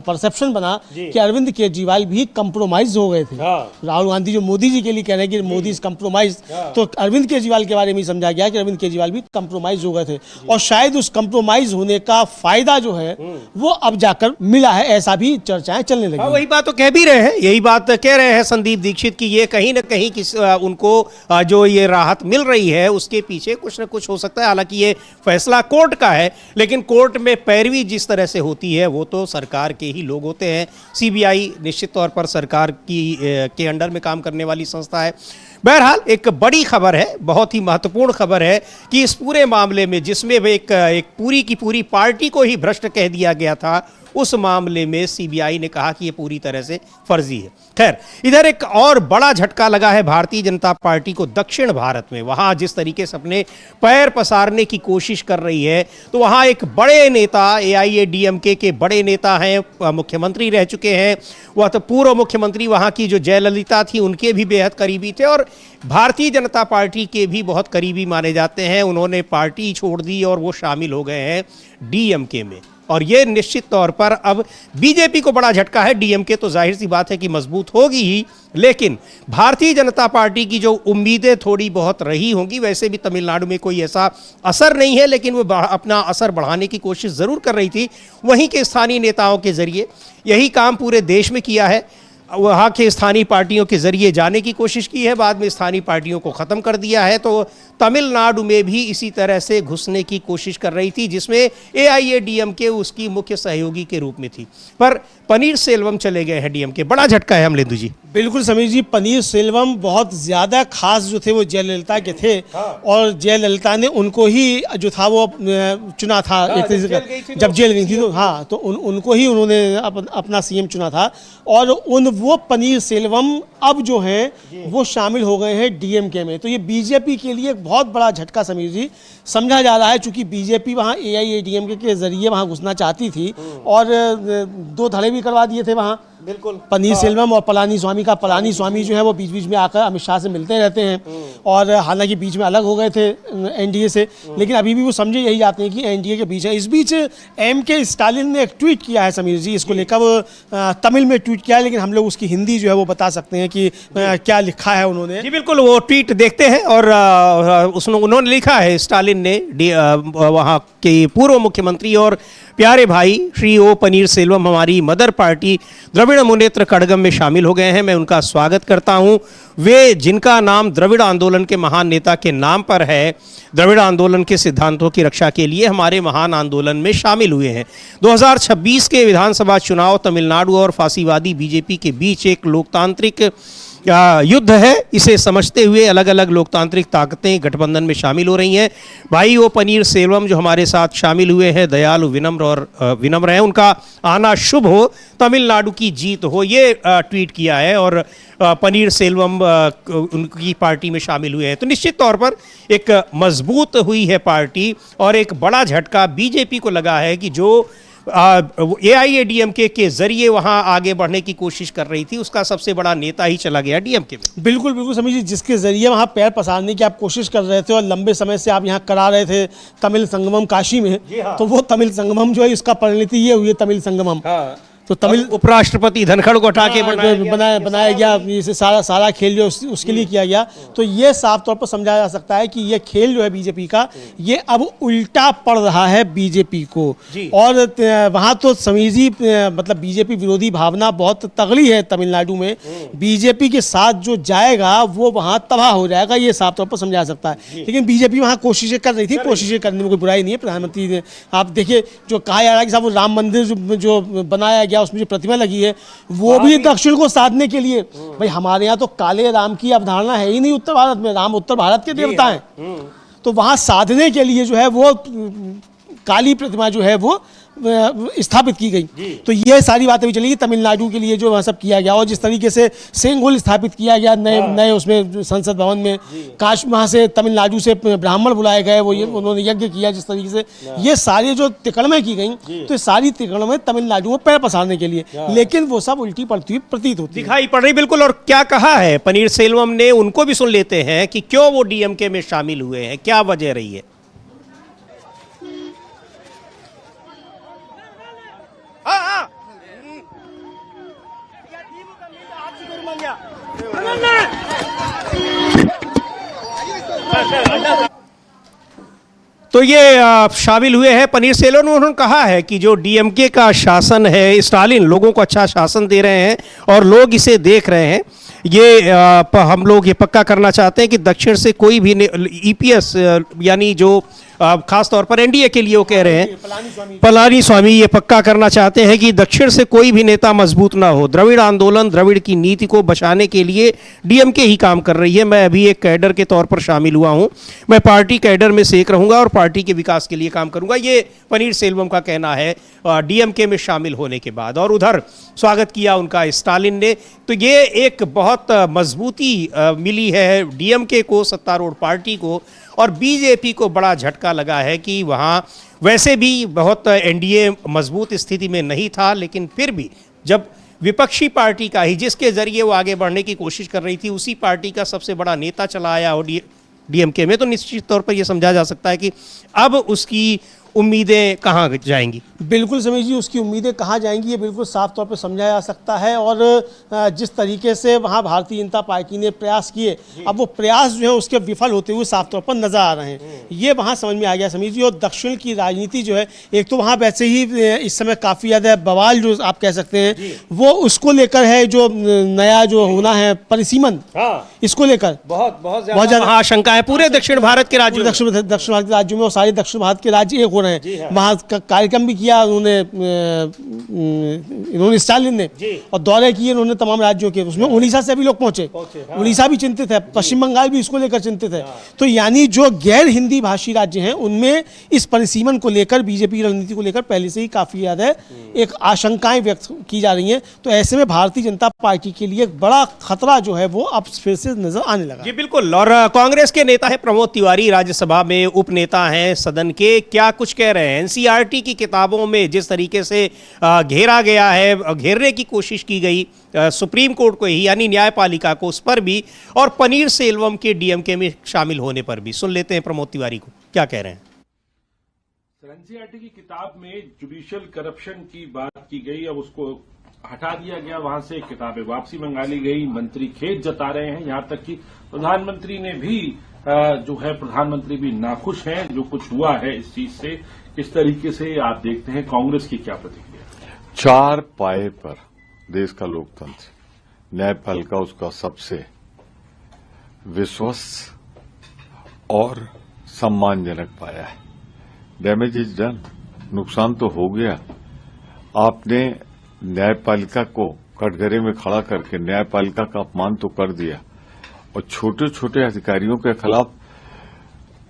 S2: परसेप्शन बना कि अरविंद केजरीवाल भी कंप्रोमाइज हो गए थे। राहुल गांधी जो मोदी जी के लिए कह रहे हैं कि मोदी इज कंप्रोमाइज, तो अरविंद केजरीवाल के बारे में समझा गया कि अरविंद केजरीवाल भी कंप्रोमाइज हो गए थे, और शायद उस कंप्रोमाइज होने का फायदा जो है वो अब जाकर मिला है, ऐसा भी चर्चाएं चलने लगी।
S3: वही बात तो कह भी रहे हैं, यही बात कह रहे हैं संदीप दीक्षित की ये कहीं ना कहीं उनको जो ये राहत मिल रही है उसके पीछे कुछ ना कुछ हो सकता है। हालांकि ये फैसला कोर्ट का है, लेकिन कोर्ट में पैरवी जिस तरह से होती है वो तो सरकार के ही लोग होते हैं। सीबीआई निश्चित तौर पर सरकार के अंडर में काम करने वाली संस्था है। बहरहाल एक बड़ी खबर है, बहुत ही महत्वपूर्ण खबर है कि इस पूरे मामले में जिसमें एक पूरी की पूरी पार्टी को ही भ्रष्ट कह दिया गया था, उस मामले में सीबीआई ने कहा कि ये पूरी तरह से फर्जी है। खैर, इधर एक और बड़ा झटका लगा है भारतीय जनता पार्टी को दक्षिण भारत में। वहां जिस तरीके से अपने पैर पसारने की कोशिश कर रही है, तो वहां एक बड़े नेता, एआईएडीएमके के बड़े नेता हैं, मुख्यमंत्री रह चुके हैं, वह तो पूर्व मुख्यमंत्री वहां की जो जयललिता थी उनके भी बेहद करीबी थे और भारतीय जनता पार्टी के भी बहुत करीबी माने जाते हैं। उन्होंने पार्टी छोड़ दी और वो शामिल हो गए हैं डीएमके में, और ये निश्चित तौर पर अब बीजेपी को बड़ा झटका है। डीएमके तो जाहिर सी बात है कि मजबूत होगी ही, लेकिन भारतीय जनता पार्टी की जो उम्मीदें थोड़ी बहुत रही होंगी, वैसे भी तमिलनाडु में कोई ऐसा असर नहीं है, लेकिन वो अपना असर बढ़ाने की कोशिश ज़रूर कर रही थी। वहीं के स्थानीय नेताओं के जरिए यही काम पूरे देश में किया है, वहाँ के स्थानीय पार्टियों के जरिए जाने की कोशिश की है, बाद में स्थानीय पार्टियों को ख़त्म कर दिया है। तो तमिलनाडु में भी इसी तरह से घुसने की कोशिश कर रही थी, जिसमें एआईएडीएमके उसकी मुख्य सहयोगी के रूप में थी, पर पनीर सेल्वम चले गए हैं डीएमके। बड़ा झटका है अमलेंदु जी।
S2: बिल्कुल समीर जी, पनीर सेल्वम बहुत ज़्यादा खास जो थे वो जयललिता के थे, और जयललिता ने उनको ही जो था वो चुना था, एक तरीके से जब जेल गई थी तो हाँ, तो उनको ही उन्होंने अपना सीएम चुना था। और वो पनीर सेल्वम अब जो हैं वो शामिल हो गए हैं डीएमके में। तो ये बीजेपी के लिए एक बहुत बड़ा झटका समीर जी समझा जा रहा है, चूंकि बीजेपी वहाँ एआईएडीएमके के जरिए वहाँ घुसना चाहती थी और 2 धड़े भी करवा दिए थे वहाँ।
S3: बिल्कुल,
S2: पनीर सेल्वम और पलानी स्वामी का। पलानी स्वामी जो है वो बीच बीच में आकर अमित शाह से मिलते रहते हैं, और हालांकि बीच में अलग हो गए थे एनडीए से, लेकिन अभी भी वो समझे यही जाते हैं कि एनडीए के बीच है। इस बीच एमके स्टालिन ने एक ट्वीट किया है समीर जी, इसको लेकर वो तमिल में ट्वीट किया है, लेकिन हम लोग उसकी हिंदी जो है वो बता सकते हैं कि क्या लिखा है उन्होंने।
S3: जी बिल्कुल, वो ट्वीट देखते हैं। और उन्होंने लिखा है, स्टालिन ने, वहाँ के पूर्व मुख्यमंत्री और प्यारे भाई श्री ओ पनीर सेल्वम हमारी मदर पार्टी द्रविड़ मुनेत्र कड़गम में शामिल हो गए हैं। मैं उनका स्वागत करता हूं। वे जिनका नाम द्रविड़ आंदोलन के महान नेता के नाम पर है, द्रविड़ आंदोलन के सिद्धांतों की रक्षा के लिए हमारे महान आंदोलन में शामिल हुए हैं। 2026 के विधानसभा चुनाव तमिलनाडु और फासीवादी बीजेपी के बीच एक लोकतांत्रिक युद्ध है। इसे समझते हुए अलग अलग लोकतांत्रिक ताकतें गठबंधन में शामिल हो रही हैं। भाई ओ पनीर सेल्वम जो हमारे साथ शामिल हुए हैं, दयालु, विनम्र हैं, उनका आना शुभ हो, तमिलनाडु की जीत हो, ये ट्वीट किया है। और पनीर सेल्वम उनकी पार्टी में शामिल हुए हैं। तो निश्चित तौर पर एक मजबूत हुई है पार्टी, और एक बड़ा झटका बीजेपी को लगा है कि जो एआईएडीएमके के जरिए वहां आगे बढ़ने की कोशिश कर रही थी, उसका सबसे बड़ा नेता ही चला गया डीएमके में।
S2: बिल्कुल बिल्कुल समझिए, जिसके जरिए वहां पैर पसारने की आप कोशिश कर रहे थे और लंबे समय से आप यहां करा रहे थे तमिल संगमम काशी में, तो वो तमिल संगमम जो है, इसका परिणति ये हुई है तमिल संगमम। तो तमिल
S3: उपराष्ट्रपति धनखड़ को हटा के
S2: बनाया गया, इसे सारा खेल जो उसके लिए किया गया। तो ये साफ तौर पर समझा जा सकता है कि ये खेल जो है बीजेपी का, ये अब उल्टा पड़ रहा है बीजेपी को। और वहां तो समीर जी मतलब बीजेपी विरोधी भावना बहुत तगड़ी है तमिलनाडु में। बीजेपी के साथ जो जाएगा वो वहां तबाह हो जाएगा, ये साफ तौर पर समझा जा सकता है। लेकिन बीजेपी वहां कोशिशें कर रही थी, कोशिशें करने में कोई बुराई नहीं है। प्रधानमंत्री ने, आप देखिए जो कहा जा रहा है कि साहब वो राम मंदिर जो बनाया गया उसमें जो प्रतिमा लगी है वो भी दक्षिण को साधने के लिए। भाई हमारे यहाँ तो काले राम की अवधारणा है ही नहीं उत्तर भारत में, राम उत्तर भारत के देवता हैं। तो वहां साधने के लिए जो है वो काली प्रतिमा जो है वो स्थापित की गई। तो ये सारी बातें भी चलेगी तमिलनाडु के लिए जो वहाँ सब किया गया, और जिस तरीके से सेंगोल स्थापित किया गया नए उसमें संसद भवन में, काश वहाँ से तमिलनाडु से ब्राह्मण बुलाए गए, वो ये उन्होंने यज्ञ किया जिस तरीके से, ये सारी जो तिकड़में की गई, तो ये सारी तिकड़में तमिलनाडु में पैर पसारने के लिए, लेकिन वो सब उल्टी पड़ती हुई प्रतीत होती
S3: दिखाई पड़ रही। बिल्कुल। और क्या कहा है पनीर सेल्वम ने, उनको भी सुन लेते हैं कि क्यों वो डीएमके में शामिल हुए हैं, क्या वजह रही है। तो ये शामिल हुए हैं पनीर सेल्वम। उन्होंने कहा है कि जो डीएमके का शासन है, स्टालिन लोगों को अच्छा शासन दे रहे हैं और लोग इसे देख रहे हैं। ये हम लोग ये पक्का करना चाहते हैं कि दक्षिण से कोई भी ईपीएस यानी जो खास तौर पर एनडीए के लिए वो कह रहे हैं, पलानीस्वामी ये पक्का करना चाहते हैं कि दक्षिण से कोई भी नेता मजबूत ना हो। द्रविड़ आंदोलन, द्रविड़ की नीति को बचाने के लिए डीएमके ही काम कर रही है। मैं अभी एक कैडर के तौर पर शामिल हुआ हूं, मैं पार्टी कैडर में से एक रहूंगा और पार्टी के विकास के लिए काम करूंगा, ये पनीर सेल्वम का कहना है डीएमके में शामिल होने के बाद। और उधर स्वागत किया उनका स्टालिन ने। तो ये एक बहुत मजबूती मिली है डीएमके को, सत्तारूढ़ पार्टी को। और बीजेपी को बड़ा झटका लगा है कि वहाँ वैसे भी बहुत एनडीए मजबूत स्थिति में नहीं था, लेकिन फिर भी जब विपक्षी पार्टी का ही, जिसके जरिए वो आगे बढ़ने की कोशिश कर रही थी, उसी पार्टी का सबसे बड़ा नेता चला आया हो डीएमके में, तो निश्चित तौर पर यह समझा जा सकता है कि अब उसकी उम्मीदें कहाँ जाएंगी।
S2: बिल्कुल समीर जी, उसकी उम्मीदें कहाँ जाएंगी ये बिल्कुल साफ तौर पर समझा जा सकता है। और जिस तरीके से वहाँ भारतीय जनता पार्टी ने प्रयास किए, अब वो प्रयास जो है उसके विफल होते हुए साफ तौर पर नजर आ रहे हैं, ये वहाँ समझ में आ गया समीर जी। और दक्षिण की राजनीति जो है, एक तो वहाँ वैसे ही इस समय काफ़ी ज़्यादा बवाल जो आप कह सकते हैं वो उसको लेकर है, जो नया जो होना है परिसीमन, इसको लेकर बहुत ज़्यादा
S3: आशंका है पूरे दक्षिण भारत के राज्यों,
S2: दक्षिण भारत के राज्यों में, और सारे दक्षिण भारत के राज्य एक हो रहे हैं। वहाँ कार्यक्रम भी किया इन्होंने स्टालिन ने, और दौरे किए इन्होंने तमाम राज्यों के, उसमें उड़ीसा से भी लोग पहुंचे। उड़ीसा भी चिंतित है, पश्चिम बंगाल भी इसको लेकर चिंतित है। तो यानी जो गैर हिंदी भाषी राज्य हैं उनमें इस परिसीमन को लेकर, बीजेपी रणनीति को लेकर पहले से ही काफी ज्यादा एक आशंकाएं व्यक्त की जा रही हैं। तो ऐसे में भारतीय जनता पार्टी के लिए एक बड़ा खतरा जो है वो अब फिर से नजर आने लगा।
S3: जी बिल्कुल। और कांग्रेस के नेता है प्रमोद तिवारी, राज्यसभा में उप नेता हैं सदन के, क्या कुछ कह रहे हैं। एनसीईआरटी की किताबों में जिस तरीके से घेरा गया है, घेरने की कोशिश की गई सुप्रीम कोर्ट को ही, यानी न्यायपालिका को, उस पर भी, और पनीर सेल्वम के डीएमके में शामिल होने पर भी। सुन लेते हैं प्रमोद तिवारी को, क्या कह रहे हैं।
S9: एनसीईआरटी की किताब में जुडिशियल करप्शन की बात की गई, अब उसको हटा दिया गया, वहां से किताबें वापसी मंगा ली गई। मंत्री खेद जता रहे हैं, यहां तक कि प्रधानमंत्री ने भी जो है, प्रधानमंत्री भी नाखुश हैं जो कुछ हुआ है इस चीज से। किस तरीके से आप देखते हैं, कांग्रेस की क्या प्रतिक्रिया।
S10: चार पाए पर देश का लोकतंत्र, न्यायपालिका उसका सबसे विश्वस्त और सम्मानजनक पाया है। डैमेज इज डन, नुकसान तो हो गया। आपने न्यायपालिका को कटघरे में खड़ा करके न्यायपालिका का अपमान तो कर दिया, और छोटे छोटे अधिकारियों के खिलाफ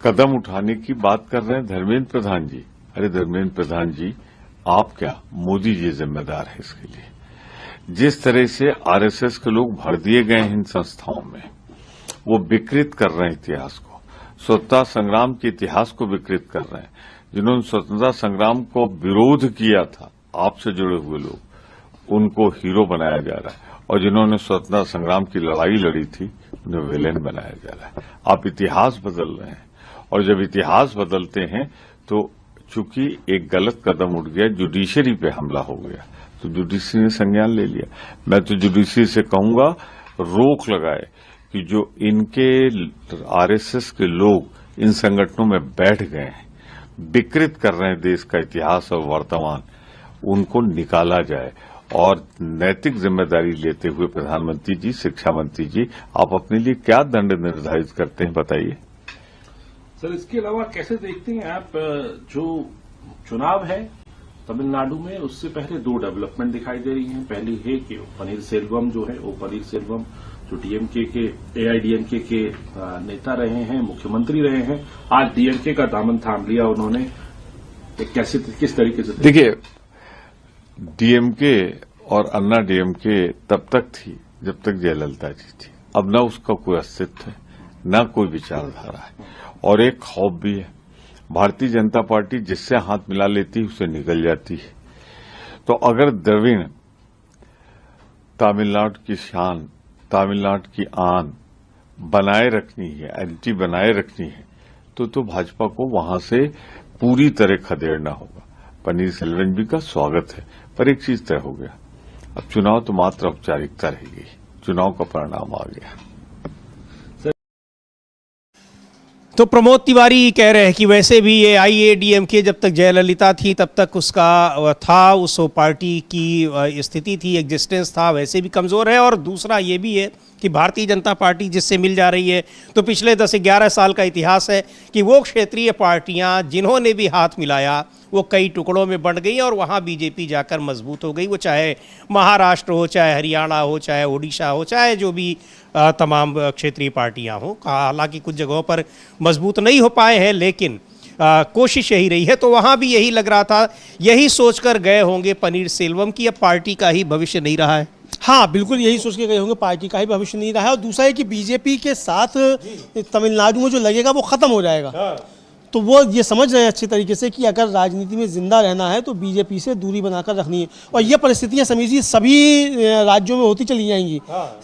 S10: कदम उठाने की बात कर रहे हैं धर्मेंद्र प्रधान जी। अरे धर्मेंद्र प्रधान जी, आप क्या, मोदी जी जिम्मेदार है इसके लिए। जिस तरह से आरएसएस के लोग भर दिए गए हैं इन संस्थाओं में, वो विकृत कर रहे हैं इतिहास को, स्वतंत्रता संग्राम के इतिहास को विकृत कर रहे हैं। जिन्होंने स्वतंत्रता संग्राम को विरोध किया था, आपसे जुड़े हुए लोग, उनको हीरो बनाया जा रहा है, और जिन्होंने स्वतंत्रता संग्राम की लड़ाई लड़ी थी उन्हें विलेन बनाया जा रहा है। आप इतिहास बदल रहे हैं, और जब इतिहास बदलते हैं तो चूंकि एक गलत कदम उठ गया, जुडिशरी पे हमला हो गया, तो जुडिशरी ने संज्ञान ले लिया। मैं तो जुडिशरी से कहूंगा रोक लगाए कि जो इनके आरएसएस के लोग इन संगठनों में बैठ गए हैं, विकृत कर रहे हैं देश का इतिहास और वर्तमान, उनको निकाला जाए। और नैतिक जिम्मेदारी लेते हुए प्रधानमंत्री जी, शिक्षा मंत्री जी, आप अपने लिए क्या दंड निर्धारित करते हैं, बताइए।
S9: सर, इसके अलावा कैसे देखते हैं आप जो चुनाव है तमिलनाडु में, उससे पहले दो डेवलपमेंट दिखाई दे रही हैं। पहली है कि पनीर सेल्वम जो है, वो पनीर सेल्वम जो डीएमके के एआईडीएमके के नेता रहे हैं, मुख्यमंत्री रहे हैं, आज डीएमके का दामन थाम लिया उन्होंने। कैसे, किस तरीके से?
S10: देखिए, डीएमके और अन्ना डीएमके तब तक थी जब तक जयललिता जी थी। अब न उसका कोई अस्तित्व है, न कोई विचारधारा है, और एक खौफ भी है। भारतीय जनता पार्टी जिससे हाथ मिला लेती है उसे निकल जाती है। तो अगर द्रविड़ तमिलनाडु की शान, तमिलनाडु की आन बनाए रखनी है, आइडेंटिटी बनाए रखनी है, तो भाजपा को वहां से पूरी तरह खदेड़ना होगा। पनीर सेल्वम जी का स्वागत है, पर एक चीज तय हो गया, अब चुनाव तो मात्र औपचारिकता रहेगी, चुनाव का परिणाम आ गया।
S3: तो प्रमोद तिवारी कह रहे हैं कि वैसे भी ये आईएडीएमके जब तक जयललिता थी तब तक उसका था, उस पार्टी की स्थिति थी, एग्जिस्टेंस था, वैसे भी कमज़ोर है। और दूसरा ये भी है कि भारतीय जनता पार्टी जिससे मिल जा रही है, तो पिछले 10-11 साल का इतिहास है कि वो क्षेत्रीय पार्टियां जिन्होंने भी हाथ मिलाया वो कई टुकड़ों में बंट गई और वहाँ बीजेपी जाकर मजबूत हो गई। वो चाहे महाराष्ट्र हो, चाहे हरियाणा हो, चाहे ओडिशा हो, चाहे जो भी तमाम क्षेत्रीय पार्टियां हों। हालांकि कुछ जगहों पर मजबूत नहीं हो पाए हैं, लेकिन कोशिश यही रही है। तो वहाँ भी यही लग रहा था, यही सोचकर गए होंगे पनीर सेल्वम की अब पार्टी का ही भविष्य नहीं रहा है।
S2: हाँ, बिल्कुल यही सोच के गए होंगे, पार्टी का ही भविष्य नहीं रहा है। और दूसरा है कि बीजेपी के साथ तमिलनाडु में जो लगेगा वो खत्म हो जाएगा। तो वो ये समझ रहे हैं अच्छी तरीके से कि अगर राजनीति में जिंदा रहना है तो बीजेपी से दूरी बनाकर रखनी है। और ये परिस्थितियां समीजी सभी राज्यों में होती चली जाएंगी।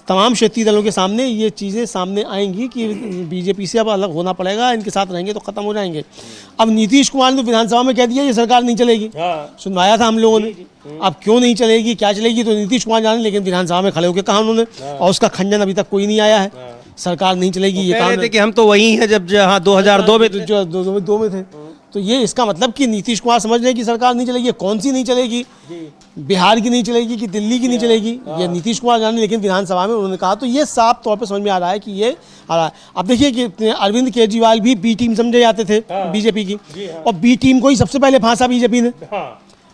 S2: तमाम क्षेत्रीय दलों के सामने ये चीज़ें सामने आएंगी कि बीजेपी से अब अलग होना पड़ेगा, इनके साथ रहेंगे तो खत्म हो जाएंगे। अब नीतीश कुमार ने तो विधानसभा में कह दिया ये सरकार नहीं चलेगी, सुनवाया था हम लोगों ने। अब क्यों नहीं चलेगी, क्या चलेगी, तो नीतीश कुमार जाने, लेकिन विधानसभा में खड़े होकर कहा उन्होंने, और उसका खंडन अभी तक कोई नहीं आया है। सरकार नहीं चलेगी, ये कहा
S3: कि हम तो वही हैं जब जहाँ 2002 में
S2: जो 2002 में थे। तो ये इसका मतलब कि नीतीश कुमार समझ रहे हैं कि सरकार नहीं चलेगी। कौन सी नहीं चलेगी, बिहार की नहीं चलेगी कि दिल्ली की नहीं चलेगी, ये नीतीश कुमार जाने, लेकिन विधानसभा में उन्होंने कहा। तो ये साफ तौर पे समझ में आ रहा है कि ये आ रहा है। अब देखिए कि अरविंद केजरीवाल भी बी टीम समझे जाते थे बीजेपी की, और बी टीम को ही सबसे पहले फांसा बीजेपी ने।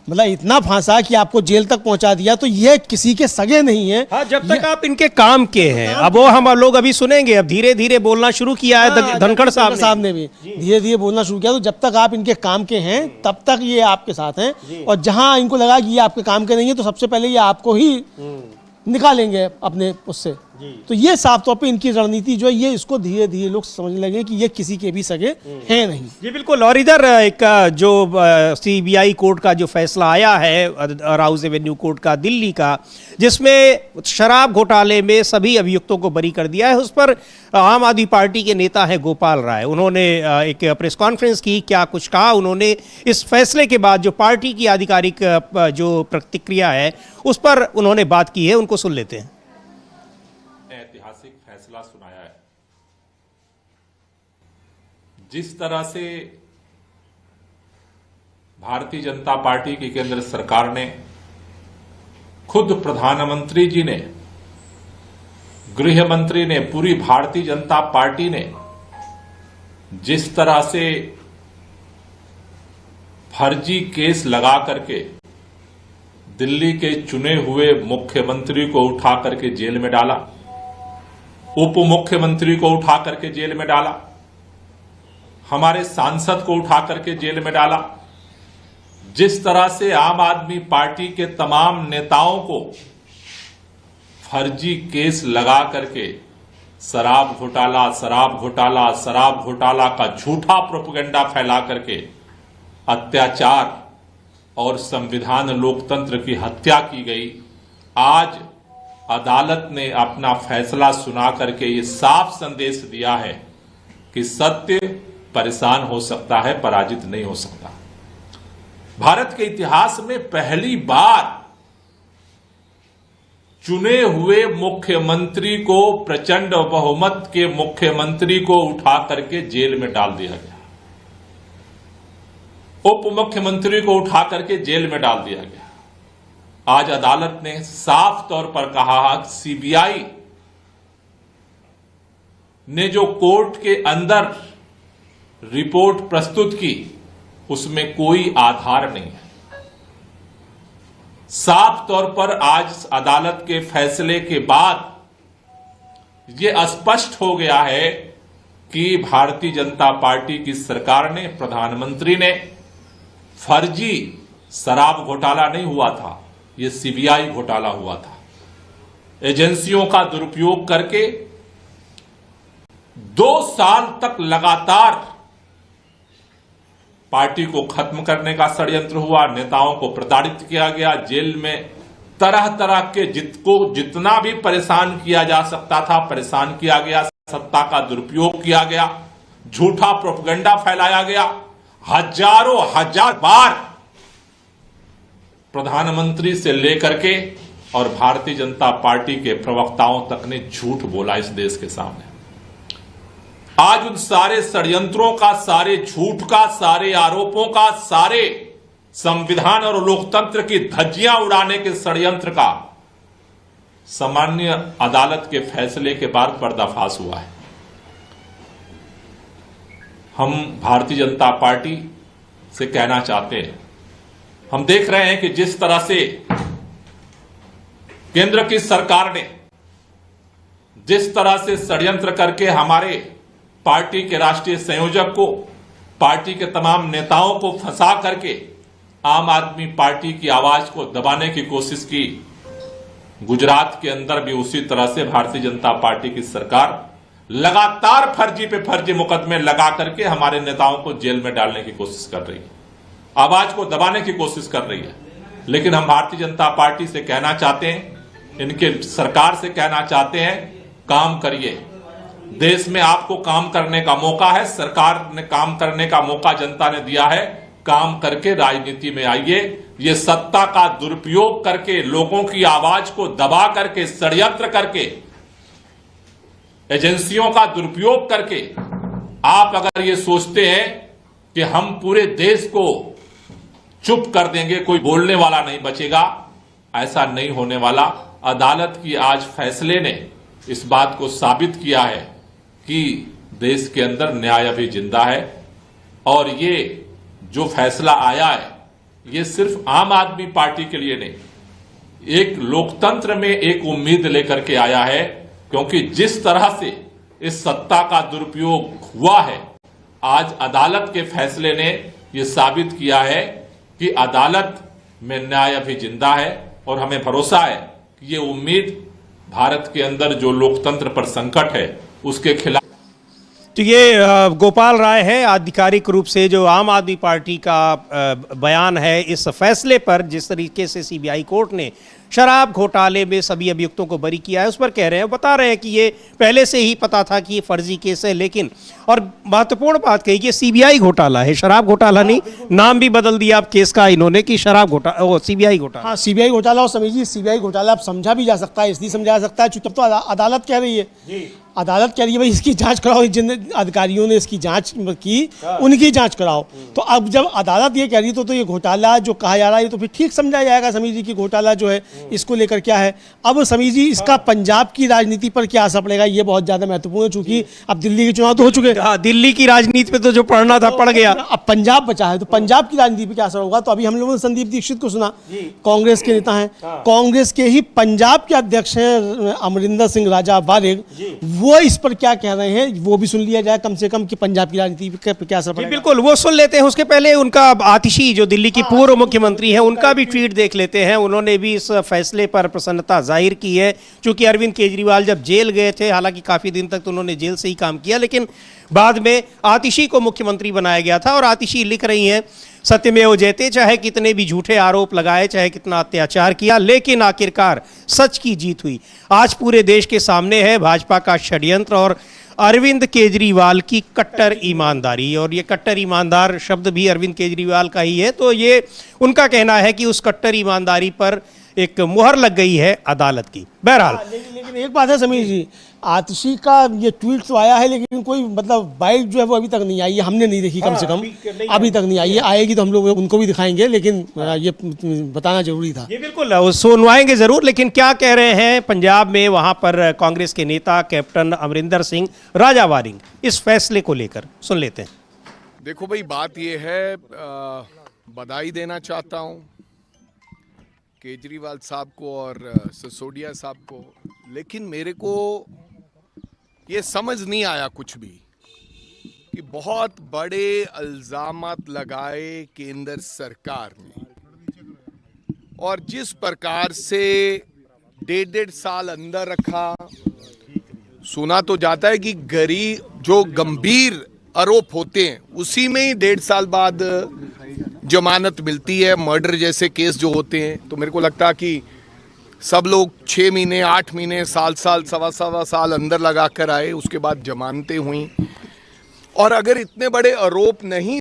S2: मतलब इतना फांसा कि आपको जेल तक पहुंचा दिया। तो ये किसी के सगे नहीं है।
S3: हाँ, जब तक आप इनके काम के हैं। अब वो हम लोग अभी सुनेंगे, अब धीरे धीरे बोलना शुरू किया है धनखड़ साहब ने भी
S2: धीरे धीरे बोलना शुरू किया। तो जब तक आप इनके काम के हैं तब तक ये आपके साथ हैं, और जहां इनको लगा कि ये आपके काम के नहीं है तो सबसे पहले ये आपको ही निकालेंगे अपने उससे। तो ये साफ तौर पे इनकी रणनीति जो है, ये इसको धीरे धीरे लोग समझने लगे कि ये किसी के भी सगे हैं नहीं।
S3: जी बिल्कुल। और इधर एक जो सीबीआई कोर्ट का जो फैसला आया है, राउज एवेन्यू कोर्ट का दिल्ली का, जिसमें शराब घोटाले में सभी अभियुक्तों को बरी कर दिया है, उस पर आम आदमी पार्टी के नेता हैं गोपाल राय, उन्होंने एक प्रेस कॉन्फ्रेंस की। क्या कुछ कहा उन्होंने इस फैसले के बाद, जो पार्टी की आधिकारिक जो प्रतिक्रिया है उस पर उन्होंने बात की है, उनको सुन लेते हैं।
S11: ऐतिहासिक फैसला सुनाया है। जिस तरह से भारतीय जनता पार्टी की केंद्र सरकार ने, खुद प्रधानमंत्री जी ने, गृह मंत्री ने, पूरी भारतीय जनता पार्टी ने जिस तरह से फर्जी केस लगा करके दिल्ली के चुने हुए मुख्यमंत्री को उठा करके जेल में डाला, उप मुख्यमंत्री को उठा करके जेल में डाला, हमारे सांसद को उठा करके जेल में डाला, जिस तरह से आम आदमी पार्टी के तमाम नेताओं को फर्जी केस लगा करके शराब घोटाला, शराब घोटाला, शराब घोटाला का झूठा प्रोपेगेंडा फैला करके अत्याचार और संविधान लोकतंत्र की हत्या की गई। आज अदालत ने अपना फैसला सुना करके ये साफ संदेश दिया है कि सत्य परेशान हो सकता है, पराजित नहीं हो सकता। भारत के इतिहास में पहली बार चुने हुए मुख्यमंत्री को, प्रचंड बहुमत के मुख्यमंत्री को उठा करके जेल में डाल दिया गया, उप मुख्यमंत्री को उठा करके जेल में डाल दिया गया। आज अदालत ने साफ तौर पर कहा कि सीबीआई ने जो कोर्ट के अंदर रिपोर्ट प्रस्तुत की उसमें कोई आधार नहीं है। साफ तौर पर आज अदालत के फैसले के बाद यह स्पष्ट हो गया है कि भारतीय जनता पार्टी की सरकार ने, प्रधानमंत्री ने फर्जी शराब घोटाला नहीं हुआ था, यह सीबीआई घोटाला हुआ था। एजेंसियों का दुरुपयोग करके 2 साल तक लगातार पार्टी को खत्म करने का षड्यंत्र हुआ, नेताओं को प्रताड़ित किया गया, जेल में तरह तरह के जितना भी परेशान किया जा सकता था परेशान किया गया, सत्ता का दुरुपयोग किया गया, झूठा प्रोपेगेंडा फैलाया गया। हजारों हजार बार प्रधानमंत्री से लेकर के और भारतीय जनता पार्टी के प्रवक्ताओं तक ने झूठ बोला इस देश के सामने। आज उन सारे षड्यंत्रों का, सारे झूठ का, सारे आरोपों का, सारे संविधान और लोकतंत्र की धज्जियां उड़ाने के षड्यंत्र का सामान्य अदालत के फैसले के बाद पर्दाफाश हुआ है। हम भारतीय जनता पार्टी से कहना चाहते हैं, हम देख रहे हैं कि जिस तरह से केंद्र की सरकार ने जिस तरह से षड्यंत्र करके हमारे पार्टी के राष्ट्रीय संयोजक को, पार्टी के तमाम नेताओं को फंसा करके आम आदमी पार्टी की आवाज को दबाने की कोशिश की, गुजरात के अंदर भी उसी तरह से भारतीय जनता पार्टी की सरकार लगातार फर्जी पे फर्जी मुकदमे लगा करके हमारे नेताओं को जेल में डालने की कोशिश कर रही है, आवाज को दबाने की कोशिश कर रही है। लेकिन हम भारतीय जनता पार्टी से कहना चाहते हैं, इनके सरकार से कहना चाहते हैं, काम करिए। देश में आपको काम करने का मौका है, सरकार ने काम करने का मौका जनता ने दिया है, काम करके राजनीति में आइए। ये सत्ता का दुरुपयोग करके, लोगों की आवाज को दबा करके, षड्यंत्र करके, एजेंसियों का दुरुपयोग करके आप अगर ये सोचते हैं कि हम पूरे देश को चुप कर देंगे, कोई बोलने वाला नहीं बचेगा, ऐसा नहीं होने वाला। अदालत की आज फैसले ने इस बात को साबित किया है कि देश के अंदर न्याय अभी जिंदा है। और ये जो फैसला आया है ये सिर्फ आम आदमी पार्टी के लिए नहीं, एक लोकतंत्र में एक उम्मीद लेकर के आया है, क्योंकि जिस तरह से इस सत्ता का दुरुपयोग हुआ है, आज अदालत के फैसले ने यह साबित किया है कि अदालत में न्याय अभी जिंदा है। और हमें भरोसा है कि ये उम्मीद भारत के अंदर जो लोकतंत्र पर संकट है उसके खिलाफ।
S3: तो ये गोपाल राय है, आधिकारिक रूप से जो आम आदमी पार्टी का बयान है इस फैसले पर, जिस तरीके से सीबीआई कोर्ट ने शराब घोटाले में सभी अभियुक्तों को बरी किया है, उस पर कह रहे हैं, बता रहे हैं कि ये पहले से ही पता था कि ये फर्जी केस है। लेकिन और महत्वपूर्ण बात कही कि सीबीआई घोटाला है, शराब घोटाला नहीं, नाम भी बदल दिया अब केस का इन्होंने कि शराब घोटाला, वो सीबीआई घोटाला।
S2: हाँ, सीबीआई घोटाला। और समझिए सीबीआई घोटाला अब समझा भी जा सकता है, इसलिए समझा जा सकता है तब तो अदालत कह रही है, अदालत कह रही है भाई इसकी जांच कराओ, जिन अधिकारियों ने इसकी जांच की उनकी जांच कराओ। तो अब जब अदालत ये कह रही है तो ये घोटाला जो कहा जा रहा है तो फिर ठीक समझा जाएगा समीर जी की घोटाला जो है इसको लेकर क्या है। अब समीर जी इसका पंजाब की राजनीति पर क्या असर पड़ेगा ये बहुत ज्यादा महत्वपूर्ण है, चूंकि अब दिल्ली के चुनाव तो हो चुके हैं।
S3: दिल्ली की राजनीति पे तो जो पढ़ना था पड़ गया,
S2: अब पंजाब बचा है, तो पंजाब की राजनीति पे क्या असर होगा। तो अभी हम लोगों ने संदीप दीक्षित को सुना, कांग्रेस के नेता हैं, कांग्रेस के ही पंजाब के अध्यक्ष हैं अमरिंदर सिंह राजा वारिग, वो इस पर क्या कह रहे हैं वो भी सुन लिया जाए कम से कम कि पंजाब की राजनीति पे क्या असर पड़ेगा।
S3: बिल्कुल, वो सुन लेते हैं। उसके पहले उनका आतिशी जो दिल्ली की पूर्व मुख्यमंत्री है उनका भी ट्वीट देख लेते हैं। उन्होंने भी इस फैसले पर प्रसन्नता जाहिर की है, क्योंकि अरविंद केजरीवाल जब जेल गए थे, हालांकि काफी दिन तक तो उन्होंने जेल से ही काम किया, लेकिन बाद में आतिशी को मुख्यमंत्री बनाया गया था। और आतिशी लिख रही हैं, सत्यमेव जयते, चाहे कितने भी झूठे आरोप लगाए, चाहे कितना अत्याचार किया, लेकिन आखिरकार सच की जीत हुई। आज पूरे देश के सामने है भाजपा का षड्यंत्र और अरविंद केजरीवाल की कट्टर ईमानदारी, और ये कट्टर ईमानदार शब्द भी अरविंद केजरीवाल का ही है। तो ये उनका कहना है कि उस कट्टर ईमानदारी पर एक मुहर लग गई है अदालत की। बहरहाल
S2: लेकिन एक बात है समीर जी, आतिशी का ये ट्वीट तो आया है, लेकिन कोई मतलब बाइट जो है वो अभी तक नहीं आई है, हमने नहीं देखी कम से कम, अभी तक नहीं आई है। आएगी तो हम लोग उनको भी दिखाएंगे, लेकिन ये बताना जरूरी था।
S3: ये बिल्कुल सुनवाएंगे जरूर। लेकिन क्या कह रहे हैं पंजाब में वहां पर कांग्रेस के नेता कैप्टन अमरिंदर सिंह राजा वारिंग इस फैसले को लेकर, सुन लेते हैं।
S12: देखो भाई, बात ये है, बधाई देना चाहता हूँ केजरीवाल साहब को और सिसोदिया साहब को, लेकिन मेरे को ये समझ नहीं आया कुछ भी कि बहुत बड़े इल्जामात लगाए केंद्र सरकार ने, और जिस प्रकार से 1.5 साल अंदर रखा। सुना तो जाता है कि जो गंभीर आरोप होते हैं उसी में ही 1.5 साल बाद जमानत मिलती है, मर्डर जैसे केस जो होते हैं। तो मेरे को लगता है कि सब लोग 6 महीने, 8 महीने, साल, सवा साल अंदर लगा कर आए, उसके बाद जमानतें हुई। और अगर इतने बड़े आरोप नहीं